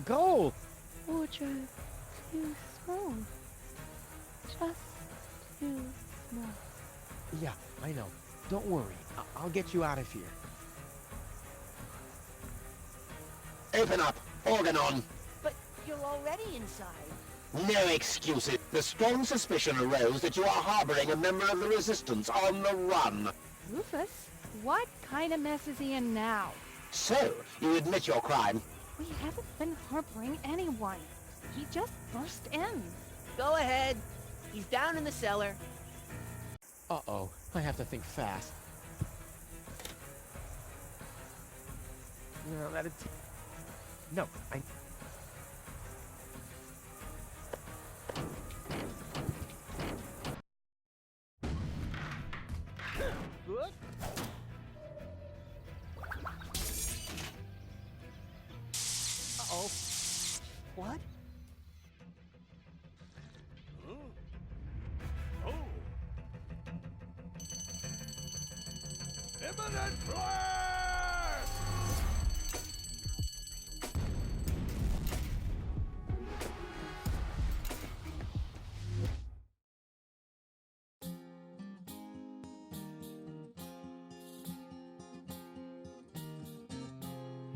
Gold! Wardrobe too small. Just too small. Yeah, I know. Don't worry. I'll get you out of here. Open up! Organon! But you're already inside. No excuses. The strong suspicion arose that you are harboring a member of the Resistance on the run. Rufus? What kind of mess is he in now? So, you admit your crime. We haven't been harboring anyone. He just burst in. Go ahead. He's down in the cellar. Uh-oh. I have to think fast. No, No, I... Good. Uh-oh. What? Oh. Imminent blast!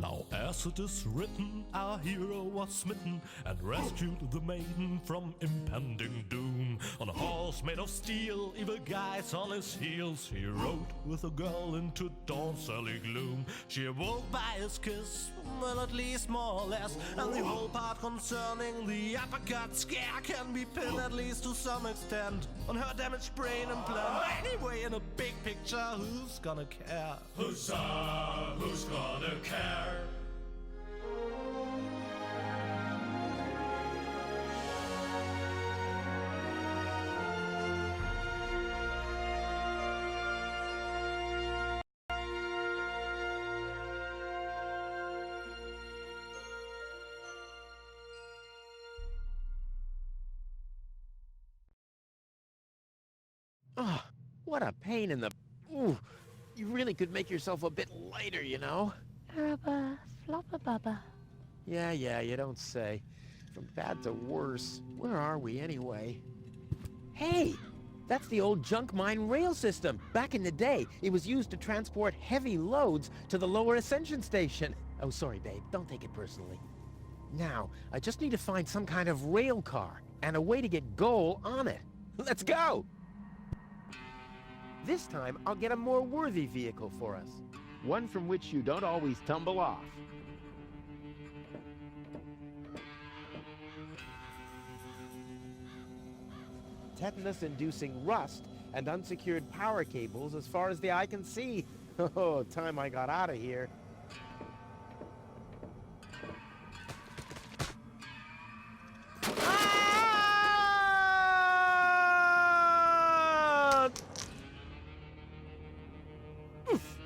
Now as it is written, our hero was smitten and rescued the maiden from impending doom. On a horse made of steel, evil guys on his heels, he rode with a girl into dawn's early gloom. She awoke by his kiss, well at least more or less, and the whole part concerning the uppercut scare can be pinned at least to some extent on her damaged brain and plan. Anyway, in a big picture, who's gonna care? Huzzah! Who's gonna care? Oh, what a pain in the... Ooh, you really could make yourself a bit lighter, you know? Rubba, floppa bubba. Yeah, you don't say. From bad to worse. Where are we, anyway? Hey! That's the old junk mine rail system. Back in the day, it was used to transport heavy loads to the lower ascension station. Oh, sorry, babe. Don't take it personally. Now, I just need to find some kind of rail car and a way to get Goal on it. Let's go! This time, I'll get a more worthy vehicle for us. One from which you don't always tumble off. Tetanus-inducing rust and unsecured power cables as far as the eye can see. Oh, time I got out of here. Ah! Oof.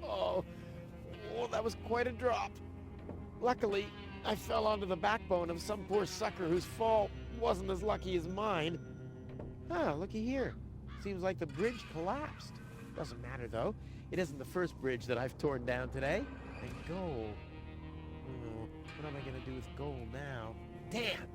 Oh, that was quite a drop. Luckily, I fell onto the backbone of some poor sucker whose fall wasn't as lucky as mine. Ah, looky here. Seems like the bridge collapsed. Doesn't matter, though. It isn't the first bridge that I've torn down today. And Goal. Oh, what am I going to do with Goal now? Damn!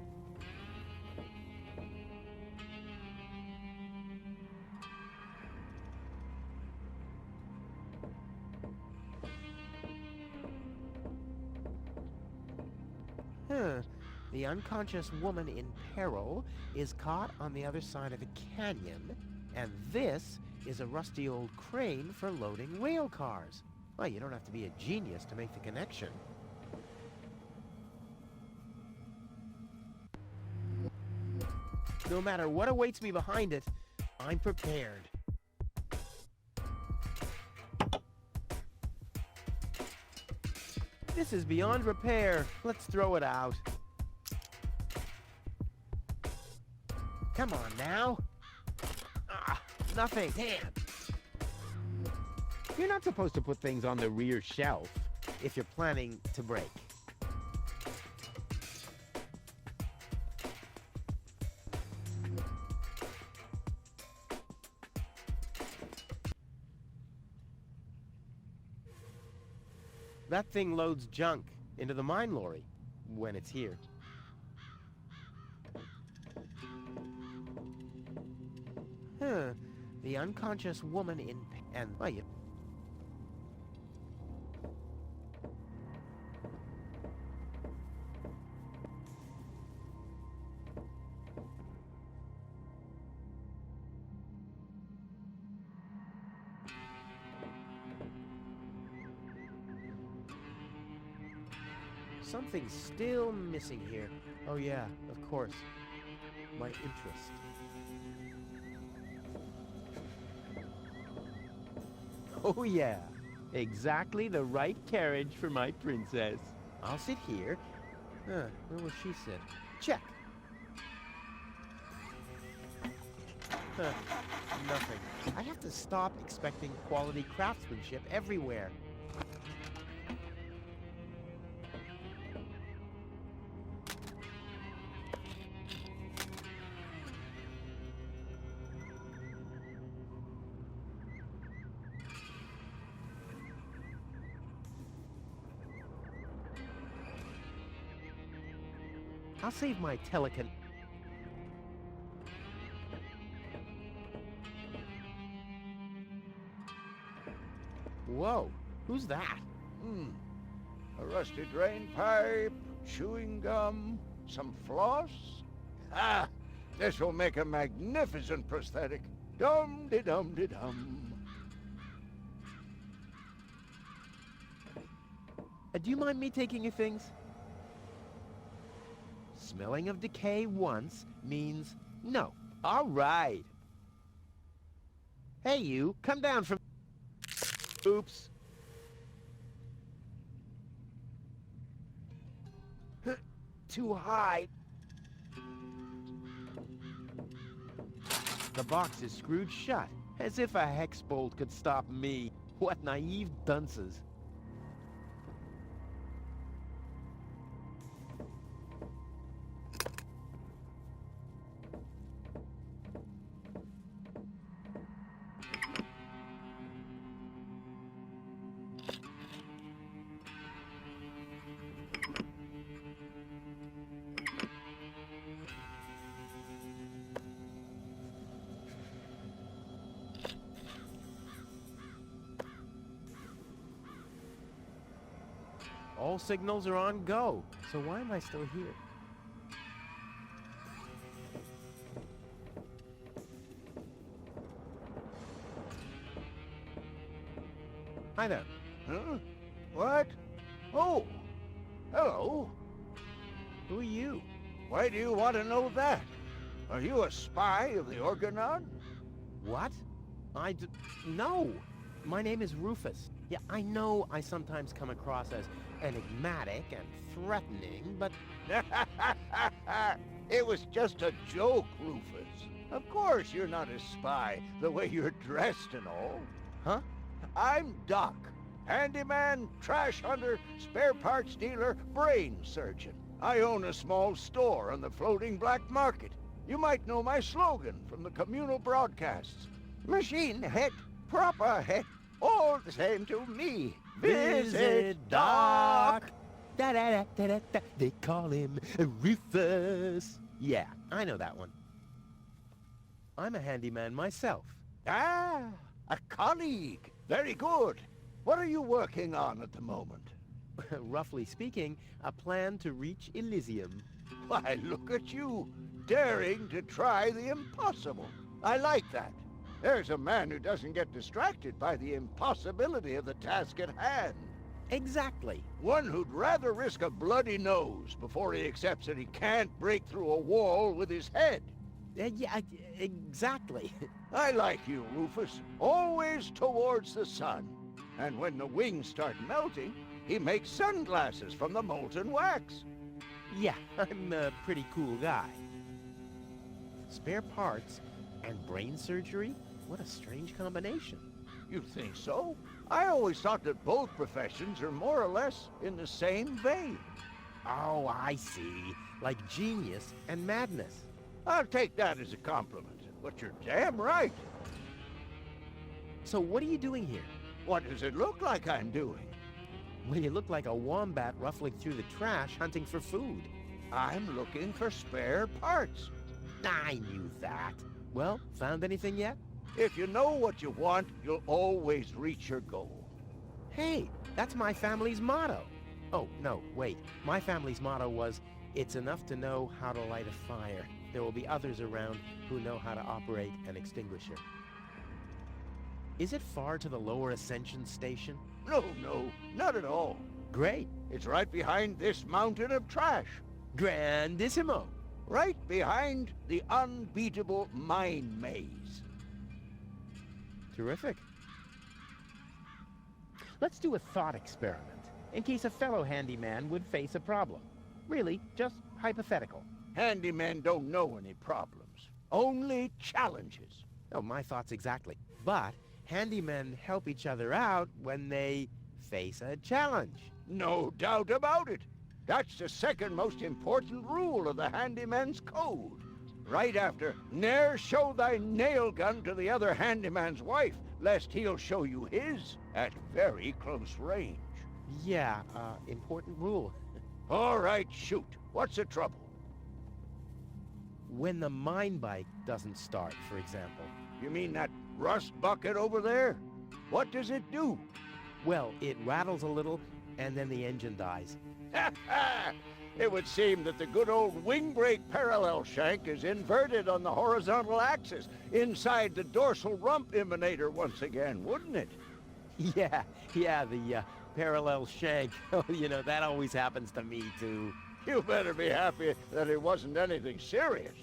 Huh. The unconscious woman in peril is caught on the other side of a canyon, and this is a rusty old crane for loading rail cars. Well, you don't have to be a genius to make the connection. No matter what awaits me behind it, I'm prepared. This is beyond repair. Let's throw it out. Come on now. Ah, nothing. Damn. You're not supposed to put things on the rear shelf if you're planning to break. That thing loads junk into the mine lorry. when it's here. Huh. The unconscious woman in... and... Oh, yeah. Something's still missing here. Oh yeah, of course. My interest. Oh yeah, exactly the right carriage for my princess. I'll sit here. Where will she sit? Check. Nothing. I have to stop expecting quality craftsmanship everywhere. I'll save my telecon... Whoa, who's that? A rusty drain pipe, chewing gum, some floss. Ah, this will make a magnificent prosthetic. Dum-de-dum-de-dum. Do you mind me taking your things? Smelling of decay once means no. All right. Hey, you, come down from... Oops. Too high. The box is screwed shut, as if a hex bolt could stop me. What naive dunces. All signals are on go, so why am I still here? Hi there. Huh? What? Oh, hello. Who are you? Why do you want to know that? Are you a spy of the Organon? What? No. My name is Rufus. Yeah, I know I sometimes come across as enigmatic and threatening, but... It was just a joke, Rufus. Of course you're not a spy, the way you're dressed and all. Huh? I'm Doc. Handyman, trash hunter, spare parts dealer, brain surgeon. I own a small store on the floating black market. You might know my slogan from the communal broadcasts. Machine head, proper head, all the same to me. Visit Doc. Da-da-da-da-da-da. They call him Rufus. Yeah, I know that one. I'm a handyman myself. Ah, a colleague. Very good. What are you working on at the moment? Roughly speaking, a plan to reach Elysium. Why, look at you, daring to try the impossible. I like that. There's a man who doesn't get distracted by the impossibility of the task at hand. Exactly. One who'd rather risk a bloody nose before he accepts that he can't break through a wall with his head. Yeah, exactly. I like you, Rufus. Always towards the sun. And when the wings start melting, he makes sunglasses from the molten wax. Yeah, I'm a pretty cool guy. Spare parts and brain surgery? What a strange combination. You think so? I always thought that both professions are more or less in the same vein. Oh, I see. Like genius and madness. I'll take that as a compliment, but you're damn right. So what are you doing here? What does it look like I'm doing? Well, you look like a wombat ruffling through the trash hunting for food. I'm looking for spare parts. I knew that. Well, found anything yet? If you know what you want, you'll always reach your goal. Hey, that's my family's motto. Oh, no, wait. My family's motto was, it's enough to know how to light a fire. There will be others around who know how to operate an extinguisher. Is it far to the lower ascension station? No, not at all. Great. It's right behind this mountain of trash. Grandissimo. Right behind the unbeatable mine maze. Terrific. Let's do a thought experiment, in case a fellow handyman would face a problem. Really, just hypothetical. Handymen don't know any problems. Only challenges. Oh, my thoughts exactly. But handymen help each other out when they face a challenge. No doubt about it. That's the second most important rule of the handyman's code. Right after, ne'er show thy nail gun to the other handyman's wife, lest he'll show you his at very close range. Yeah, important rule. All right, shoot. What's the trouble? When the mine bike doesn't start, for example. You mean that rust bucket over there? What does it do? Well, it rattles a little, and then the engine dies. It would seem that the good old wing brake parallel shank is inverted on the horizontal axis inside the dorsal rump emanator once again, wouldn't it? Yeah, the parallel shank. Oh, you know, that always happens to me, too. You better be happy that it wasn't anything serious.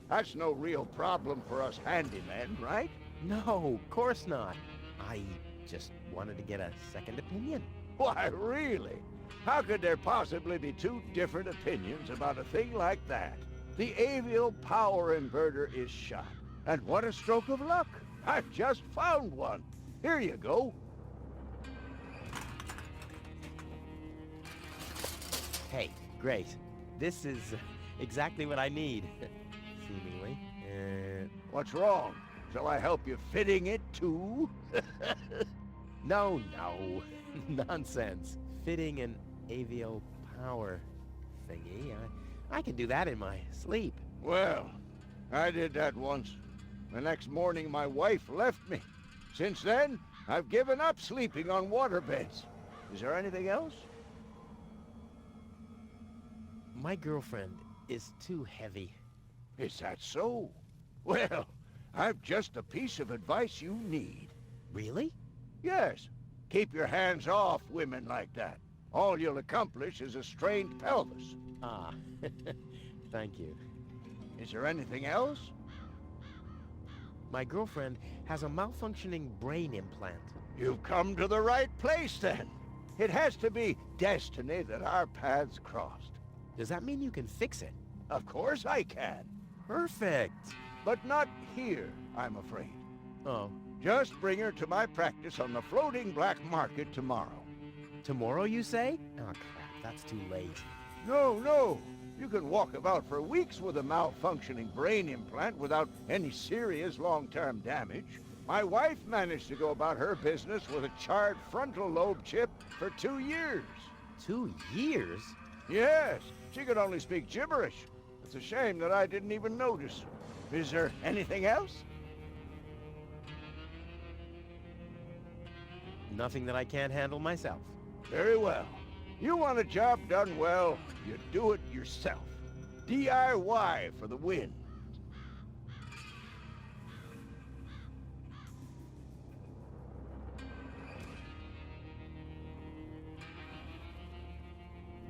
That's no real problem for us handymen, right? No, of course not. I just wanted to get a second opinion. Why, really? How could there possibly be two different opinions about a thing like that? The avial power inverter is shot. And what a stroke of luck! I've just found one. Here you go. Hey, great. This is exactly what I need, seemingly. What's wrong? Shall I help you fitting it too? No, nonsense. Fitting an avial power thingy. I can do that in my sleep. Well, I did that once. The next morning my wife left me. Since then, I've given up sleeping on waterbeds. Is there anything else? My girlfriend is too heavy. Is that so? Well, I've just a piece of advice you need. Really? Yes. Keep your hands off women like that. All you'll accomplish is a strained pelvis. Ah, thank you. Is there anything else? My girlfriend has a malfunctioning brain implant. You've come to the right place, then. It has to be destiny that our paths crossed. Does that mean you can fix it? Of course I can. Perfect. But not here, I'm afraid. Oh, Just bring her to my practice on the floating black market tomorrow. tomorrow you say? Oh, crap, that's too late. No. You can walk about for weeks with a malfunctioning brain implant without any serious long-term damage. My wife managed to go about her business with a charred frontal lobe chip for 2 years. 2 years? Yes, she could only speak gibberish. It's a shame that I didn't even notice. Is there anything else? Nothing that I can't handle myself. Very well. You want a job done well, you do it yourself. DIY for the win.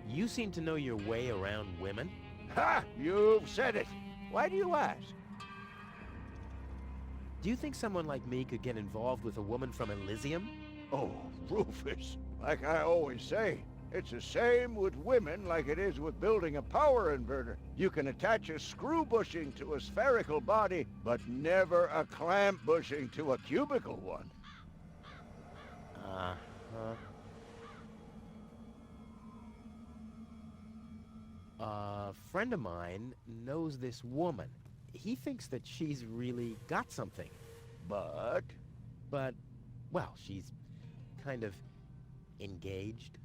You seem to know your way around women. Ha! You've said it. Why do you ask? Do you think someone like me could get involved with a woman from Elysium? Oh, Rufus, like I always say, it's the same with women like it is with building a power inverter. You can attach a screw bushing to a spherical body, but never a clamp bushing to a cubical one. Uh-huh. A friend of mine knows this woman. He thinks that she's really got something. But But, well, she's kind of engaged.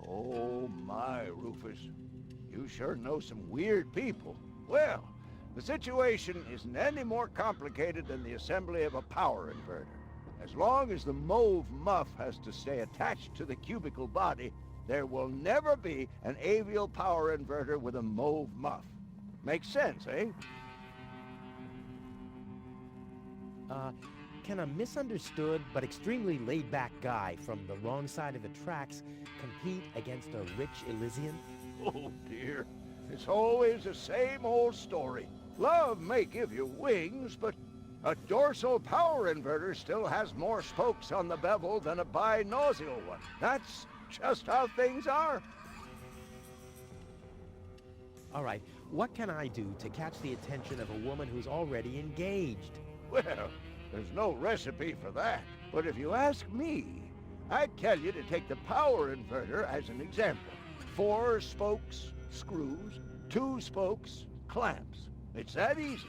Oh my, Rufus. You sure know some weird people. Well, the situation isn't any more complicated than the assembly of a power inverter. As long as the mauve muff has to stay attached to the cubicle body, there will never be an avial power inverter with a mauve muff. Makes sense, eh? Can a misunderstood but extremely laid-back guy from the wrong side of the tracks compete against a rich Elysian? Oh dear, it's always the same old story. Love may give you wings, but a dorsal power inverter still has more spokes on the bevel than a binomial one. That's just how things are. All right, what can I do to catch the attention of a woman who's already engaged? Well, there's no recipe for that. But if you ask me, I'd tell you to take the power inverter as an example. 4 spokes, screws, 2 spokes, clamps. It's that easy.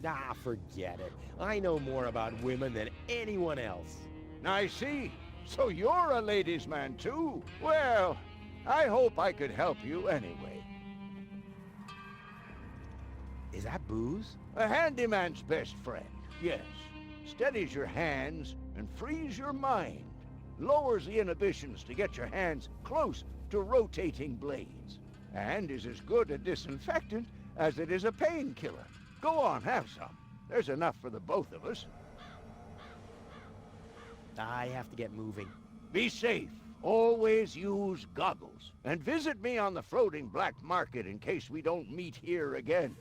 Ah, forget it. I know more about women than anyone else. I see. So you're a ladies' man too? Well, I hope I could help you anyway. Is that booze? A handyman's best friend, yes. Steadies your hands and frees your mind. Lowers the inhibitions to get your hands close to rotating blades. And is as good a disinfectant as it is a painkiller. Go on, have some. There's enough for the both of us. I have to get moving. Be safe. Always use goggles. And visit me on the floating black market in case we don't meet here again.